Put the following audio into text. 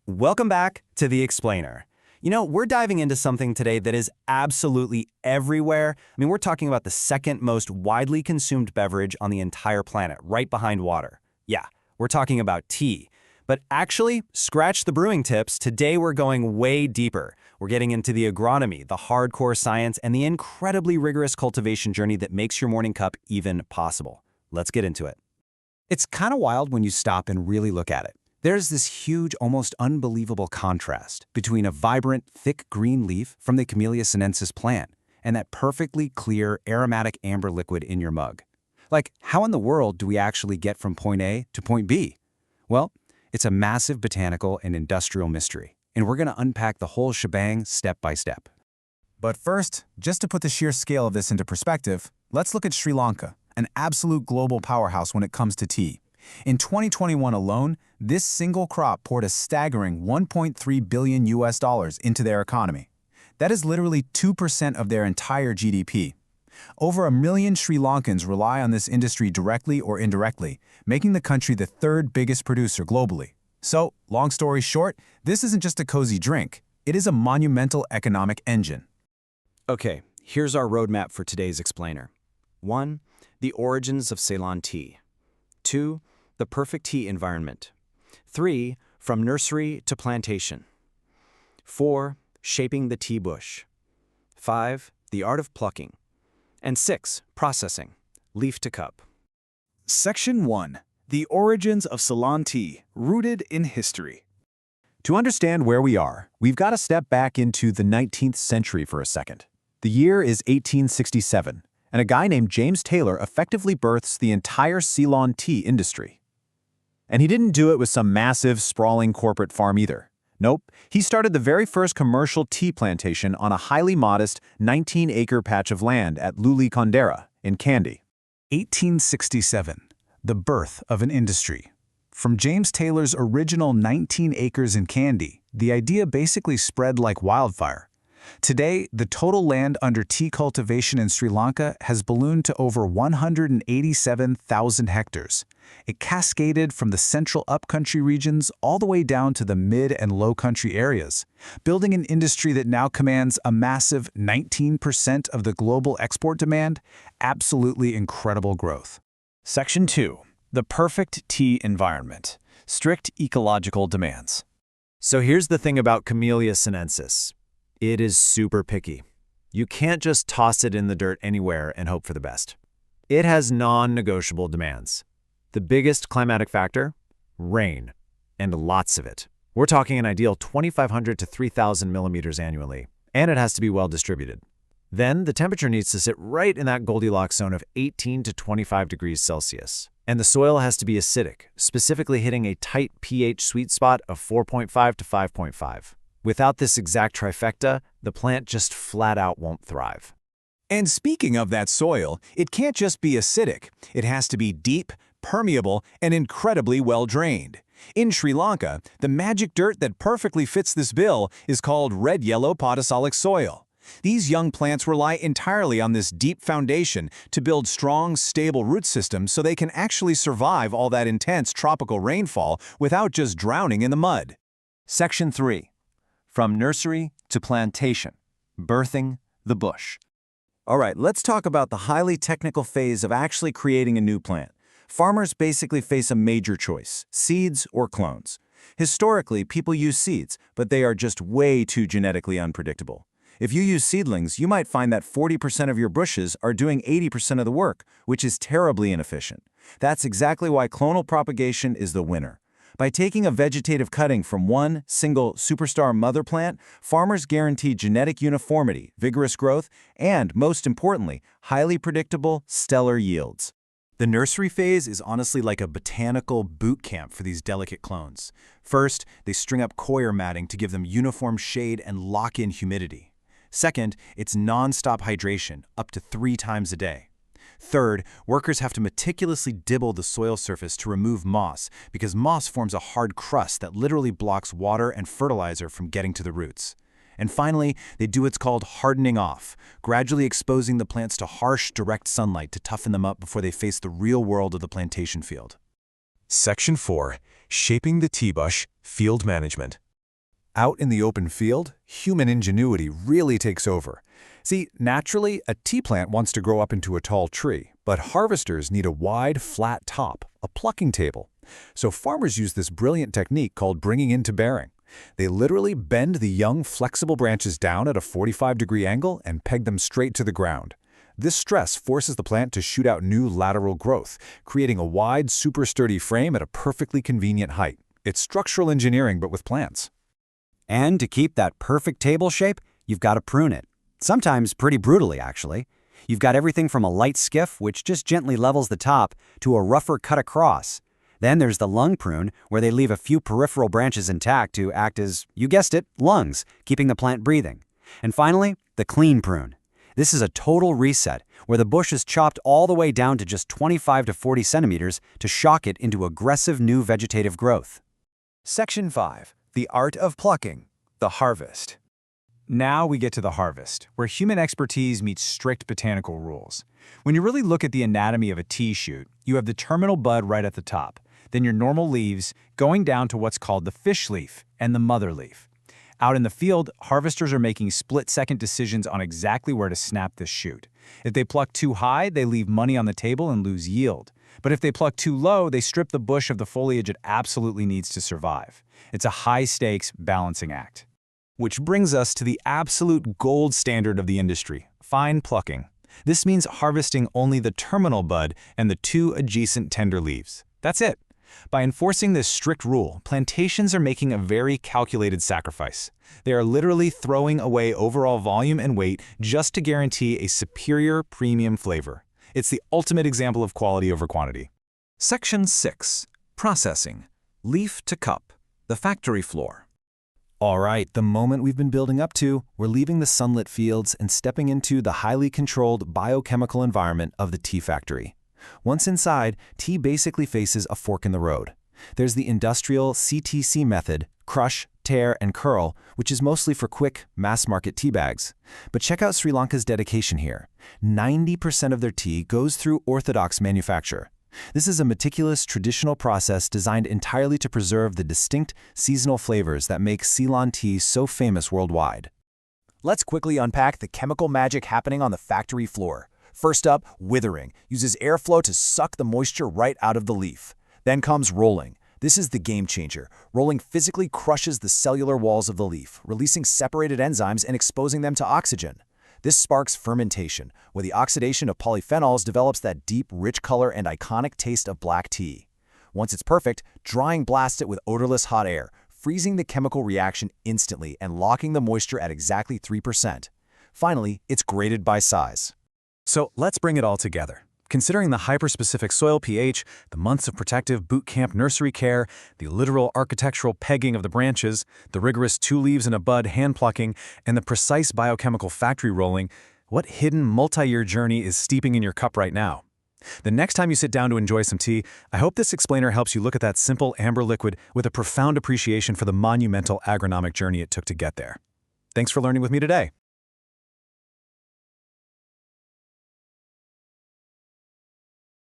Welcome back to The Explainer. We're diving into something today that is absolutely everywhere. We're talking about the second most widely consumed beverage on the entire planet, right behind water. Yeah, we're talking about tea. But actually, scratch the brewing tips. Today we're going way deeper. We're getting into the agronomy, the hardcore science, and the incredibly rigorous cultivation journey that makes your morning cup even possible. Let's get into it. It's kind of wild when you stop and really look at it. There's this huge, almost unbelievable contrast between a vibrant, thick green leaf from the Camellia sinensis plant and that perfectly clear, aromatic amber liquid in your mug. Like, how in the world do we actually get from point A to point B? Well, it's a massive botanical and industrial mystery, and we're going to unpack the whole shebang step by step. But first, just to put the sheer scale of this into perspective, let's look at Sri Lanka, an absolute global powerhouse when it comes to tea. In 2021 alone, this single crop poured a staggering $1.3 billion into their economy. That is literally 2% of their entire GDP. Over 1 million Sri Lankans rely on this industry directly or indirectly, making the country the third biggest producer globally. So, long story short, this isn't just a cozy drink. It is a monumental economic engine. Okay, here's our roadmap for today's explainer. 1. The origins of Ceylon tea. 2. The perfect tea environment. 3. From nursery to plantation. 4. Shaping the tea bush. 5. The art of plucking. And 6. Processing, leaf to cup. Section 1. The origins of Ceylon tea, rooted in history. To understand where we are, we've got to step back into the 19th century for a second. The year is 1867, and a guy named James Taylor effectively births the entire Ceylon tea industry. And he didn't do it with some massive, sprawling corporate farm either. Nope, he started the very first commercial tea plantation on a highly modest 19-acre patch of land at Luli Kondera in Kandy. 1867. The birth of an industry. From James Taylor's original 19 acres in Kandy, the idea basically spread like wildfire. Today, the total land under tea cultivation in Sri Lanka has ballooned to over 187,000 hectares. It cascaded from the central upcountry regions all the way down to the mid and low country areas, building an industry that now commands a massive 19% of the global export demand. Absolutely incredible growth. Section 2. The perfect tea environment. Strict ecological demands. So here's the thing about Camellia sinensis. It is super picky. You can't just toss it in the dirt anywhere and hope for the best. It has non-negotiable demands. The biggest climatic factor? Rain. And lots of it. We're talking an ideal 2,500 to 3,000 millimeters annually. And it has to be well distributed. Then the temperature needs to sit right in that Goldilocks zone of 18 to 25 degrees Celsius. And the soil has to be acidic, specifically hitting a tight pH sweet spot of 4.5 to 5.5. Without this exact trifecta, the plant just flat out won't thrive. And speaking of that soil, it can't just be acidic. It has to be deep, permeable, and incredibly well-drained. In Sri Lanka, the magic dirt that perfectly fits this bill is called red-yellow podosylic soil. These young plants rely entirely on this deep foundation to build strong, stable root systems so they can actually survive all that intense tropical rainfall without just drowning in the mud. Section 3. From nursery to plantation. Birthing the bush. All right, let's talk about the highly technical phase of actually creating a new plant. Farmers basically face a major choice: seeds or clones. Historically, people use seeds, but they are just way too genetically unpredictable. If you use seedlings, you might find that 40% of your bushes are doing 80% of the work, which is terribly inefficient. That's exactly why clonal propagation is the winner. By taking a vegetative cutting from one single superstar mother plant, farmers guarantee genetic uniformity, vigorous growth, and, most importantly, highly predictable, stellar yields. The nursery phase is honestly like a botanical boot camp for these delicate clones. First, they string up coir matting to give them uniform shade and lock in humidity. Second, it's non-stop hydration, up to 3 times a day. Third, workers have to meticulously dibble the soil surface to remove moss, because moss forms a hard crust that literally blocks water and fertilizer from getting to the roots. And finally, they do what's called hardening off, gradually exposing the plants to harsh, direct sunlight to toughen them up before they face the real world of the plantation field. Section 4. Shaping the tea bush, Field Management. Out in the open field, human ingenuity really takes over. See, naturally, a tea plant wants to grow up into a tall tree, but harvesters need a wide, flat top, a plucking table. So farmers use this brilliant technique called bringing in to bearing. They literally bend the young, flexible branches down at a 45-degree angle and peg them straight to the ground. This stress forces the plant to shoot out new lateral growth, creating a wide, super sturdy frame at a perfectly convenient height. It's structural engineering, but with plants. And to keep that perfect table shape, you've got to prune it. Sometimes pretty brutally, actually. You've got everything from a light skiff, which just gently levels the top, to a rougher cut across. Then there's the lung prune, where they leave a few peripheral branches intact to act as, you guessed it, lungs, keeping the plant breathing. And finally, the clean prune. This is a total reset, where the bush is chopped all the way down to just 25 to 40 centimeters to shock it into aggressive new vegetative growth. Section 5. The Art of Plucking. The Harvest. Now we get to the harvest, where human expertise meets strict botanical rules. When you really look at the anatomy of a tea shoot, you have the terminal bud right at the top, then your normal leaves going down to what's called the fish leaf and the mother leaf. Out in the field, harvesters are making split-second decisions on exactly where to snap this shoot. If they pluck too high, they leave money on the table and lose yield. But if they pluck too low, they strip the bush of the foliage it absolutely needs to survive. It's a high-stakes balancing act. Which brings us to the absolute gold standard of the industry, fine plucking. This means harvesting only the terminal bud and the two adjacent tender leaves. That's it. By enforcing this strict rule, plantations are making a very calculated sacrifice. They are literally throwing away overall volume and weight just to guarantee a superior premium flavor. It's the ultimate example of quality over quantity. Section 6. Processing. Leaf to cup. The factory floor. All right, the moment we've been building up to, we're leaving the sunlit fields and stepping into the highly controlled biochemical environment of the tea factory. Once inside, tea basically faces a fork in the road. There's the industrial CTC method, crush, tear, and curl, which is mostly for quick, mass-market tea bags. But check out Sri Lanka's dedication here. 90% of their tea goes through orthodox manufacture. This is a meticulous, traditional process designed entirely to preserve the distinct, seasonal flavors that make Ceylon tea so famous worldwide. Let's quickly unpack the chemical magic happening on the factory floor. First up, withering uses airflow to suck the moisture right out of the leaf. Then comes rolling. This is the game changer. Rolling physically crushes the cellular walls of the leaf, releasing separated enzymes and exposing them to oxygen. This sparks fermentation, where the oxidation of polyphenols develops that deep, rich color and iconic taste of black tea. Once it's perfect, drying blasts it with odorless hot air, freezing the chemical reaction instantly and locking the moisture at exactly 3%. Finally, it's graded by size. So let's bring it all together. Considering the hyper-specific soil pH, the months of protective boot camp nursery care, the literal architectural pegging of the branches, the rigorous 2 leaves in a bud hand plucking, and the precise biochemical factory rolling, what hidden multi-year journey is steeping in your cup right now? The next time you sit down to enjoy some tea, I hope this explainer helps you look at that simple amber liquid with a profound appreciation for the monumental agronomic journey it took to get there. Thanks for learning with me today.